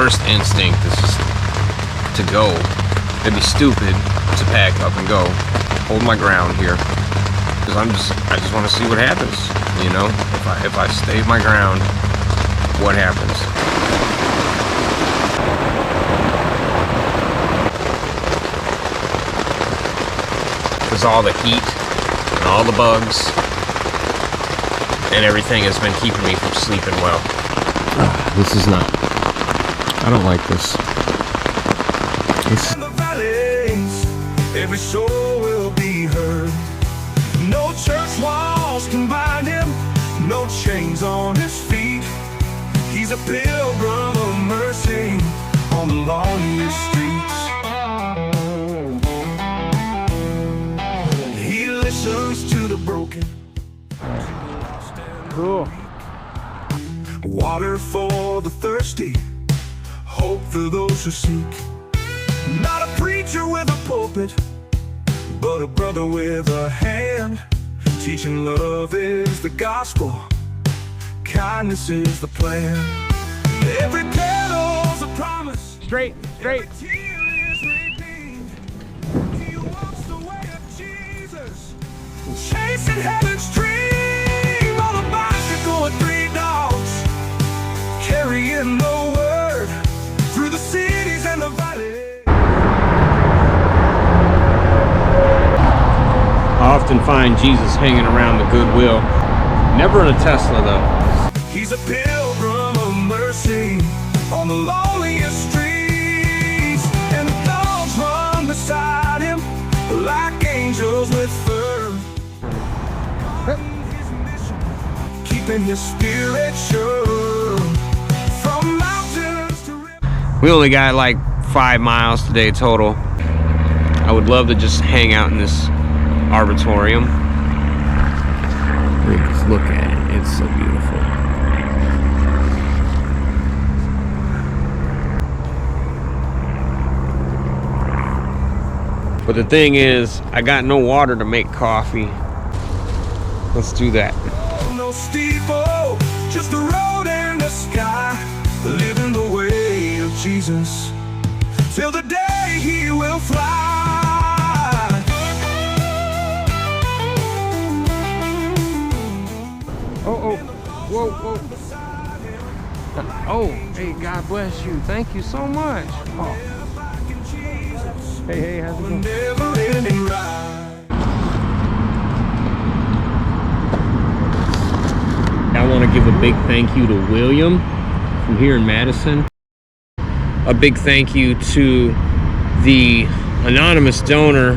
first instinct is just to go. It'd be stupid to pack up and go. Hold my ground here, because I just want to see what happens. You know, if I stay my ground, what happens? Because all the heat and all the bugs and everything has been keeping me from sleeping well. This is not. I don't like this. The valleys, every soul will be heard. No church walls can bind him, no chains on his feet. He's a pilgrim of mercy on the lonely streets. He listens to the broken. Cool. Water for the thirsty, hope for those who seek. Not a preacher with a pulpit, but a brother with a hand, teaching love is the gospel, kindness is the plan. Every petal's a promise. Straight. Every tear is redeemed. He walks the way of Jesus, chasing heaven's dream. On a bicycle with 3 dogs, carrying the word through the cities and the valleys. I often find Jesus hanging around the Goodwill. Never in a Tesla though. He's a pilgrim of mercy on the loneliest streets, and the dogs run beside him like angels with fur. His mission, keeping his spirit sure from mountains to rivers. We only got like 5 miles today total. I would love to just hang out in this arboretum. Just look at it. It's so beautiful. But the thing is, I got no water to make coffee. Let's do that. No steeple, just the road and the sky, living the way of Jesus till the day he will fly. Oh, whoa. Oh, hey, God bless you. Thank you so much. Oh. Hey, how's it going? I want to give a big thank you to William from here in Madison. A big thank you to the anonymous donor